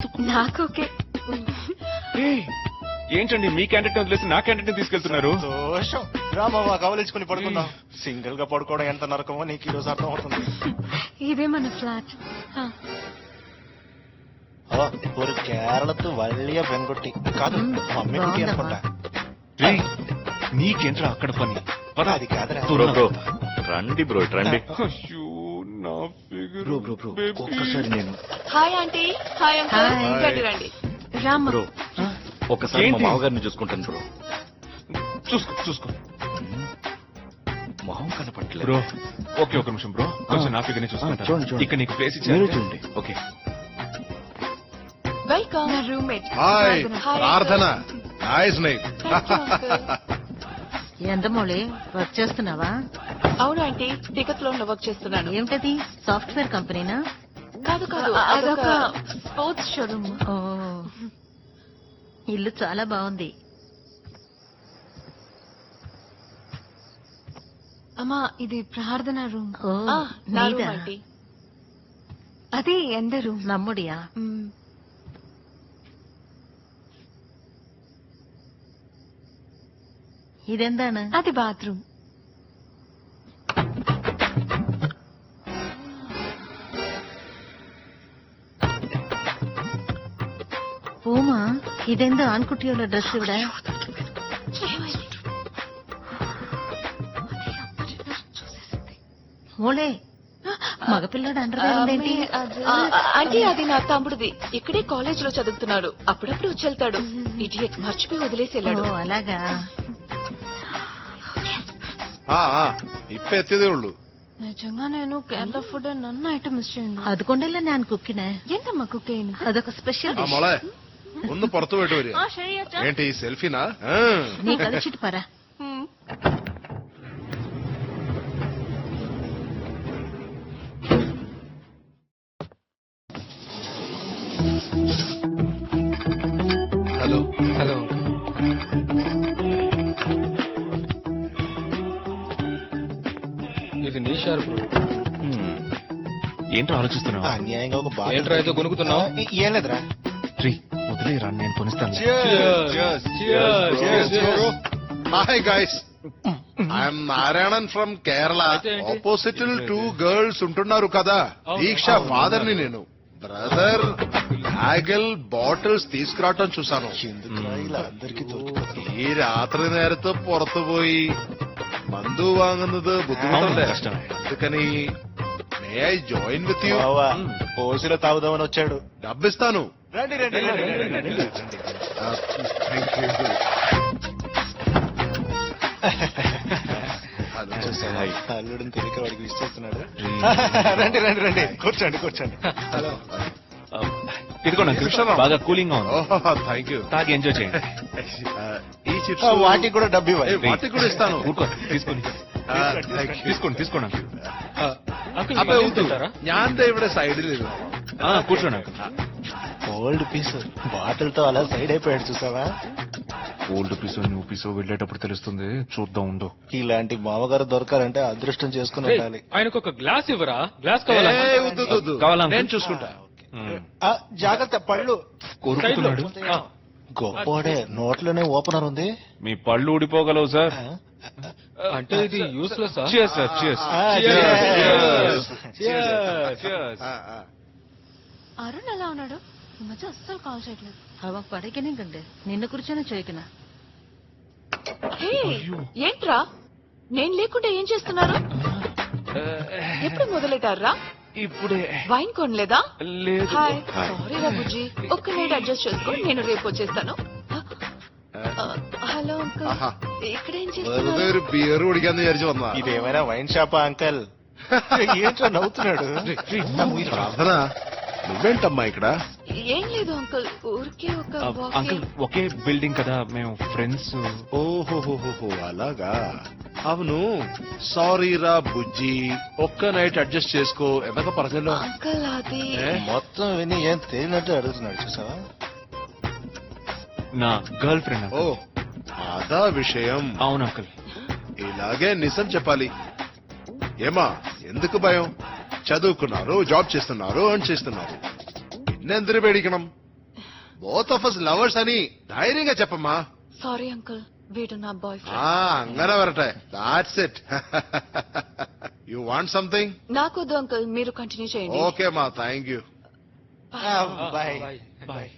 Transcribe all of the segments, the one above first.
నాకు ఓకే. ఏంటండి మీ క్యాండిడేట్ వదిలేసి నా క్యాండిడేట్ తీసుకెళ్తున్నారు? దోషం రామా కవలించుకుని పడుకుందాం. సింగిల్ గా పడుకోవడం ఎంత నరకమో నీకు ఈ రోజు అర్థం అవుతుంది. ఇదే మన ఫ్లాట్. ഒരു കേരളത്ത് വലിയ പെൺകുട്ടി కాదు మమ్మీ కుట్టి అనుకుంటా. నీకేంట్రా అక్కడ పని? అది కాదురా. బ్రో రండి బ్రో రండి. అయ్యో నా ఫిగర్. బ్రో ఒక్కసారి నేను. Hi aunty. Hi uncle. రండి రండి. రామ్మ బ్రో ఒకసారి మా మామగారిని చూసుకుంటాను బ్రో. చూసుకో మొహం కనపట్లేదు బ్రో. ఓకే ఒక నిమిషం బ్రో, కొంచెం నా ఫిగర్ చూసుకుంటా. చూడండి. ఇక్కడ నీకు ప్లేస్ మీరు ఇచ్చారు. చూడండి. Okay welcome. నా roommate. Hi hi Prarthana. Nice name. ఎంతమోళి వర్క్ చేస్తున్నావా? అవును ఆంటీ, టికెట్ లో వర్క్ చేస్తున్నాను. ఏమిటది, సాఫ్ట్వేర్ కంపెనీనా? కాదు కాదు, అదొక స్పోర్ట్స్ షోరూమ్. ఓ, ఇల్లు చాలా బాగుంది. అమ్మా ఇది ప్రార్థన రూమ్. ఓ, నా నీదా? Room aunty. అదే ఎంత రూమ్. నమ్ముడియా? ഇതെന്താണ്? అది బాత్రూమ్. പൂമാ, ഇതെന്ത് ആൺകുട്ടിയുടെ ഡ്രസ് ഇവിടെ? മോളെ, మగపిల్లడు అండర్వేర్ ఏంటి? ఆంటీ అది నా తమ్ముడిది. ఇక్కడే కాలేజ్ లో చదువుతున్నాడు. అప్పుడప్పుడు వచ్చి వెళ్తాడు. ఇడియట్ మర్చిపోయి వదిలేసి వెళ్ళాడు. ఓ అలాగా. ഇപ്പൊ എത്തിയതേ ഉള്ളൂ. నిజంగా నేను కేరళ ఫుడ్ నన్ను ఐటమ్ మిస్ చేయండి. അതുകൊണ്ടല്ലേ ഞാൻ കുക്കിനെ. ఏంటమ్మా కుకింగ్? అదొక స్పెషల్ ആ డిష్. മോളെ ഒന്ന് പുറത്തു പോയിട്ട് വരിക. సరే అచ్చా. ఏంటి ఈ సెల్ఫీనా? നീ കളിച്ചിട്ട് പറ. హలో హలో, ఇది నీ షార్ బ్రో. ఏంటో ఆలోచిస్తున్నావు? అన్యాయంగా ఒక బాగా ఏంట్రా ఏదో కొనుక్కుతున్నావు? ఏం లేదురా. వదిలేరా, నేను కొనిస్తాను. Hi guys, I'm Narayanan from Kerala. Opposite 2 girls ఉంటున్నారు కదా, దీక్ష ఫాదర్ ని నేను. బ్రదర్ బ్యాగల్ బాటిల్స్ తీసుకురావటం చూసాను. ఎందుకురా ఇలా అందరికి ഈ രാത്രി നേരത്ത് പുറത്തുപോയി മന്തു വാങ്ങുന്നത് ബുദ്ധിമുട്ടല്ലേ? കഷ്ടമേ. అందుకని may I join with you? ఓసిలో తాగుదామని వచ్చాడు. డబ్బిస్తాను. రండి రండి అల్లుడిని తెలియక వాడికి విష్ చేస్తున్నాడు. రండి రండి రండి, కూర్చోండి కూర్చోండి. హలో, ఇదిగోండి అంకుల్, బాగా కూలింగ్ గా ఉంది. Thank you. తాగి ఎంజాయ్ చేయండి. ఈ చిప్స్ వాటికి కూడా డబ్బు ఇవ్వాలి. వాటికి కూడా ఇస్తాను. ఊరుకో, తీసుకోండి తీసుకోండి అంకుల్. అంకుల్ అబ్బాయి మళ్ళీ ఊదు. తింటారా? ഞാൻ ഇവിടെ സൈഡിൽ కూర్చోండి అంకుల్. ఓల్డ్ పీస్ బాటిల్ తో అలా సైడ్ అయిపోయాడు చూసావా? ఓల్డ్ పీసో న్యూ పీసో వెళ్ళేటప్పుడు తెలుస్తుంది, చూద్దాం ఉండు. ఇలాంటి మామగారు దొరకాలంటే అదృష్టం చేసుకుని రేయ్, ఉండాలి. ఆయనకు ఒక గ్లాస్ ఇవ్వరా? గ్లాస్ కావాలా? కావాలా అంకుల్? నేను చూసుకుంటా. జాగ్రత్త, పళ్ళు కొరుకుతున్నాడు. ఆ, గొప్పోడే. నోట్లోనే ఓపెనర్ ఉంది. మీ పళ్ళు ఊడిపోగలవు సార్. అంటే ఇది useless. Cheers, sir, cheers. Arun ఎలా ఉన్నాడు? ఈ మధ్య అస్సలు కాల్ చేయట్లేదు. അവൻ പഠിക്കണേ నిన్ను కూర్చొని ചോദിക്കണ. హే, ఏంట్రా నేను లేకుండా ఏం చేస్తున్నారు? ఎప్పుడు మొదలెట్టారా? ఇప్పుడే. వైన్ కొనలేదా? లేదు. హాయ్, సారీ రా బుజ్జి, ఒక్క నైట్ అడ్జస్ట్ చేసుకో, నేను రేపు వచ్చేస్తాను. హలో అంకుల్, ఆహా. ఇక్కడ ఏం വെറുതെ చేస్తున్నారు? ഒരു ബിയർ കുടിക്കാന്ന് വിചാരിച്ചു വന്നാ. ఇదేమైనా వైన్ షాపా అంకల్? ఏంటో నవ్వుతున్నాడు. ప్రార్థన, నువ్వేంటమ్మా ఇక్కడ? ఏం లేదు అంకుల్, ఊరికే ఒక అంకుల్, వాకింగ్. ఒకే బిల్డింగ్ కదా, మేము ఫ్రెండ్స్. ఓహోహోహో అలాగా. అవును, సారీ రా బుజ్జి, ఒక్క నైట్ అడ్జస్ట్ చేసుకో, ఎంతగా పరచలో. అంకుల్ అది మొత్తం విని ఏం తెలియనట్టు అడుగుతున్నాడు చూసావా? నా గర్ల్ ఫ్రెండ్. ఓ అదా విషయం. అవును అంకుల్. ఇలాగే నిజం చెప్పాలి. ఏమా, ఎందుకు భయం? చదువుకున్నారు, జాబ్ చేస్తున్నారు, ఎర్న్ చేస్తున్నారు, പിന്നെന്തിനു പേടിക്കണം? బోత్ ఆఫ్ అస్ లవర్స్ అని ధైర్యంగా చెప్పమ్మా. సారీ అంకుల్, వీడు నా బాయ్ ఫ్రెండ్. అంగన వరటే, that's it. You want something? నాకొద్దు అంకుల్, మీరు కంటిన్యూ చేయండి. ఓకే మా, thank you. Bye bye.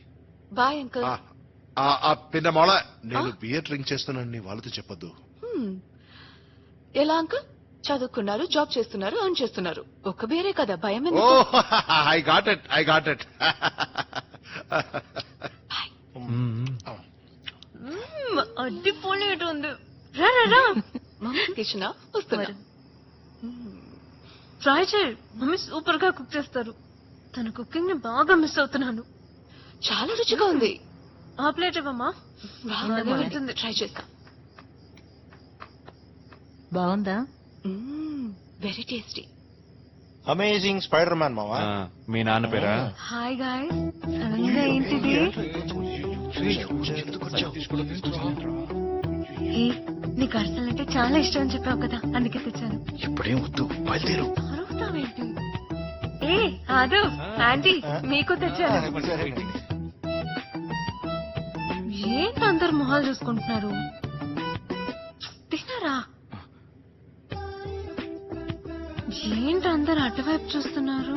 Bye uncle. పిన్న మొళ, నేను బియర్ డ్రింక్ చేస్తున్నాను, వాళ్ళతో చెప్పొద్దు. ఎలా అంకుల్? చదువుకున్నారు, జాబ్ చేస్తున్నారు, ఎర్న్ చేస్తున్నారు. ఒక్క బేరే కదా, భయం ఓ, ఎందుకు? I got it, I got it. అడ్డిపోలేటు ఉంది. రా రా రా. మమ్మీ కిచెన్ వస్తున్నారు. ట్రై చేయి, మమ్మీ సూపర్ గా కుక్ చేస్తారు. తన కుకింగ్ ని బాగా మిస్ అవుతున్నాను. చాలా రుచిగా ఉంది. ఆ ప్లేట్ ఇవ్వమ్మా. బాగుంది, ట్రై చేస్తా. బాగుందా? Very tasty. Amazing spider man మావా. మీ నాన్న పేరా? హాయ్ గాయ్స్, సడన్ గా ఏంటిది? ఏ, నీకు అర్సల్ అంటే చాలా ఇష్టం అని చెప్పావు కదా, అందుకే తెచ్చాను. ఇప్పుడేం వద్దు, బయలుదేరు. అరుస్తావేంటి? ఏ ఆదు ఆంటీ, మీకు తెచ్చాను. ఏంటి అందరు మొహాలు చూసుకుంటున్నారు? తిన్నారా? ఏంటి అందరు అటువైపు చూస్తున్నారు?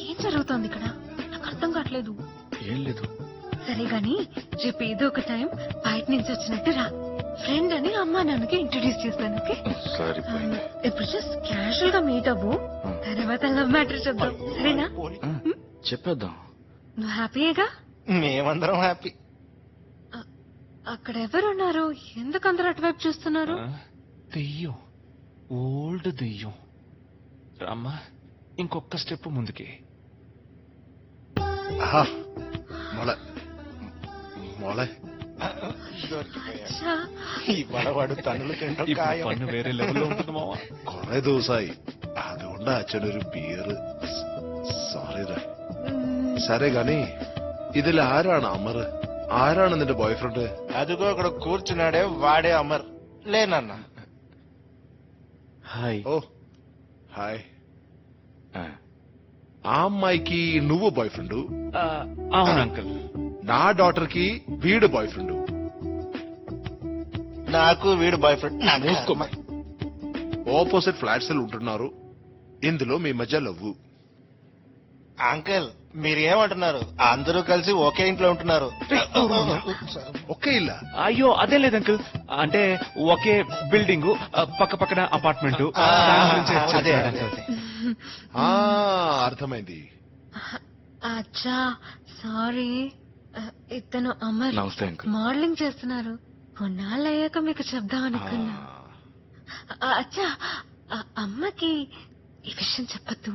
ఏం జరుగుతోంది ఇక్కడ? నాకు అర్థం కావట్లేదు. ఏం లేదు. సరే గాని, రేపు ఏదో ఒక టైం బయట నుంచి వచ్చినట్టు రా. ఫ్రెండ్ అని అమ్మా నాన్నకి ఇంట్రొడ్యూస్ చేస్తాను. ఓకే? సరిపోయింది. ఇప్పుడు జస్ట్ క్యాజువల్ గా మీట్ అవ్వు, తర్వాత లవ్ మ్యాటర్ చెప్దాం. సరేనా? చెప్పేద్దాం. నువ్వు హ్యాపీయేగా? మేమందరం హ్యాపీ. అక్కడ ఎవరున్నారు? ఎందుకు అందరు అటువైపు చూస్తున్నారు? దెయ్యం, ఓల్డ్ దెయ్యం. రామ్మా, ఇంకొక స్టెప్ ముందుకి. మొళ మొళ, అచ్చా, ఈ బడవాడు తన్నులు తింటాం ఇప్పుడు ఖాయం. పన్ను వేరే లెవెల్లో ఉంటుంది మావా. കൊറേ ദിവസമായി അതുകൊണ്ട് അച്ഛനൊരു ബിയർ. സോറിടാ. సరే గాని, ഇതിൽ ആരാണ് അമർ? ആരാണ് നിന്റെ బాయ్ ఫ్రెండ్? అదిగో అక్కడ కూర్చున్నాడే వాడే అమర్. లేనన్నా. హాయ్. ఓ హాయ్. ఆ అమ్మాయికి నువ్వు బాయ్ ఫ్రెండ్, అవును అంకుల్. నా డాటర్ కి వీడు బాయ్ ఫ్రెండ్. నాకు వీడు బాయ్ ఫ్రెండ్. ఆపోజిట్ ఫ్లాట్స్ లో ఉంటున్నారు, ఇందులో మీ మధ్య లవ్వు. అంకుల్ మీరేమంటున్నారు? అందరూ కలిసి ఒకే ఇంట్లో ఉంటున్నారు. ఒకే ఇల్లా? అయ్యో అదే లేదు అంకుల్, అంటే ఒకే బిల్డింగ్, పక్క పక్కన అపార్ట్మెంట్. అదే. అర్థమైంది. అచ్చా, సారీ. ఇతను అమర్, నమస్తే అంకుల్. మోడలింగ్ చేస్తున్నారు. కొన్నాళ్ళు అయ్యాక మీకు చెప్దాం అనుకున్నా. అచ్చా, అమ్మకి ఈ విషయం చెప్పద్దు.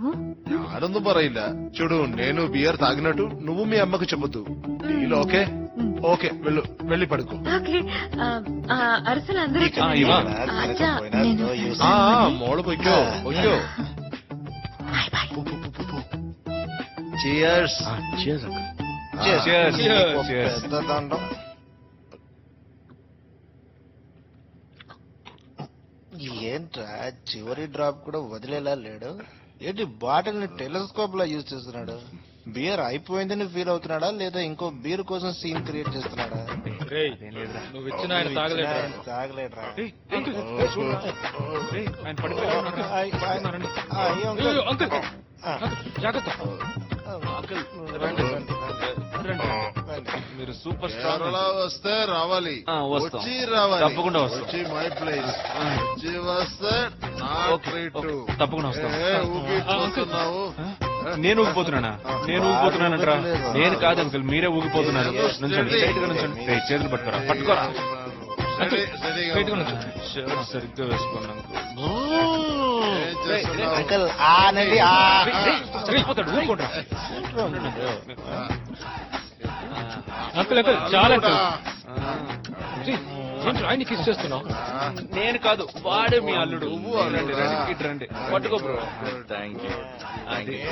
ഞാനൊന്നും പറയില്ല. చూడు, నేను బియర్ తాగినట్టు నువ్వు మీ అమ్మకు చెప్పొద్దు. Deal okay? ఓకే, వెళ్ళి పడుకో. ఓకే. అరసలు అందరూ అచ్చా, పోయినా నేను no use. മോള് പൊയ്ക്കോ പൊയ്ക്കോ. Bye bye. Cheers. Cheers, uncle. Cheers. Cheers. ఒక పెద్ద దండం. ఏంట్రా చివరి డ్రాప్ కూడా వదిలేలా లేడు? ఏంటి బాటిల్ ని టెలిస్కోప్ లా యూజ్ చేస్తున్నాడు? బియర్ అయిపోయిందని ఫీల్ అవుతున్నాడా, లేదా ఇంకో బీర్ కోసం సీన్ క్రియేట్ చేస్తున్నాడా? రేయ్, నువ్వు ఇచ్చిన ఆయన తాగలేడు. తాగలేట్రా. ఆయన పడిపోయాడు. అంకుల్ జాగ్రత్త. అంకుల్ రండి, రండి, రండి. మీరు సూపర్ స్టార్. కేరళ వస్తే రావాలి. వస్తాం. వచ్చి రావాలి. తప్పకుండా వస్తాం. వచ్చి మై ప్లేస్. వచ్చి వస్తే నా ట్రీట్. తప్పకుండా వస్తాం. ఊగిపోతున్నావు. నేను ఊగిపోతున్నానా? నేను ఊగిపోతున్నానంటరా? నేను కాదు అంకుల్, మీరే ఊగిపోతున్నారు. నుంచండి, స్ట్రైట్ గా నుంచండి. చేతులు పట్టుకోరా, పట్టుకోరా. బయటకు నుంచో. షర్ట్ సరిగ్గా వేసుకోండి అంకుల్. అంకుల్ ఆనండి. వెళ్ళిపోతాడు, ఊరుకోండి. అంకుల్ అంకుల్ చాలా అంకుల్. ఏంటి ఆయన కిస్ చేస్తున్నావు? నేను కాదు, వాడే మీ అల్లుడు. రండి, రండి, ఇటు రండి. పట్టుకో bro. Thank you.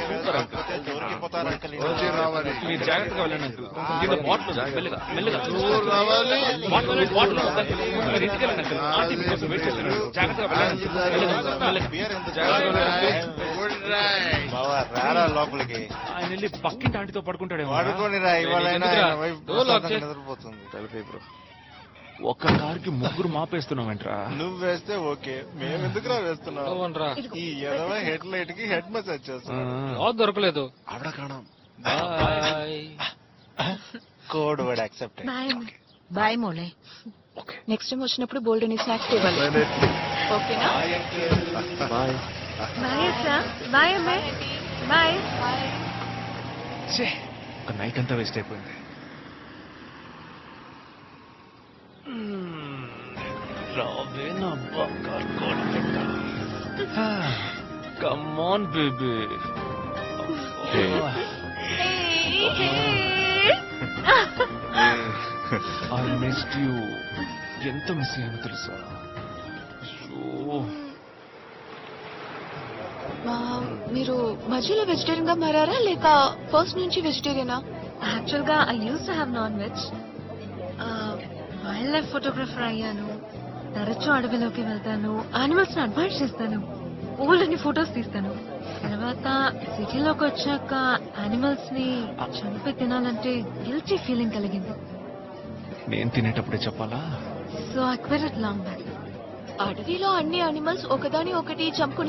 Super uncle. దొరికిపోతారు అంకుల్. వచ్చి రావాలి. మీరు జాగ్రత్తగా వెళ్ళండి అంకుల్. కింద బాటిల్ ఉంది. మెల్లగా మెల్లగా. నువ్వు రావాలి. బాటిల్ ఉంది అంకుల్. మీరు ఇంటికి వెళ్ళండి అంకుల్. ఆంటీ మీకోసం వెయిట్ చేస్తున్నారు. జాగ్రత్తగా వెళ్ళండి. మెల్లగా, మెల్లగా. బియర్ ఎంత జాగ్రత్తగా వెళ్ళండి. Good night. బావా రారా లోపలికి. ఆయన వెళ్ళి పక్కింటి ఆంటీతో పడుకుంటాడేమో వాడుకొని రా, ఇవాళైనా ఎందుకురా? ఆయన వైఫ్ డోర్ లాక్ చేయి. నిద్రపోతుంది. కలిపి బ్రో. ఒక్క కార్కి ముగ్గురు మాపేస్తున్నావేంట్రా? నువ్వు వేస్తే ఓకే, మేము ఎందుకురా వేస్తున్నావు? అవునరా ఈ ఎదవ హెడ్ లైట్ కి హెడ్ మసాజ్ చేస్తున్నాడు. జాబ్ దొరకలేదు. ఆవిడ కాణం. Bye. Code word accept. Bye bye మోలే. నెక్స్ట్ టైం వచ్చినప్పుడు బోల్డ్ అని స్నాక్స్ ఇవ్వాలి. ఓకేనా? బాయ్. బాయ్ అక్క. బాయ్ అమ్మాయి. బాయ్. ఒక నైట్ అంతా వేస్ట్ అయిపోయింది. రావే నా బంగారు కోడి పెట్ట. Come on baby. I missed you. ఎంత మిస్ అయ్యానో తెలుసా? అయ్యో. మీరు మధ్యలో వెజిటేరియన్ గా మారారా లేక ఫస్ట్ నుంచి వెజిటేరియనా? యాక్చువల్ గా I use to have non veg. Wild life photographer అయ్యాను. తరచూ అడవిలోకి వెళ్తాను. యానిమల్స్ ని అడ్మైర్ చేస్తాను. ఊళ్ళని ఫొటోస్ తీస్తాను. తర్వాత సిటీలోకి వచ్చాక యానిమల్స్ ని చంపి తినాలంటే గిల్టీ ఫీలింగ్ కలిగింది. నేను తినేటప్పుడే చెప్పాలా? So I quit it long back. అడవిలో అన్ని యానిమల్స్ ఒకదాని ఒకటి చంపుకుని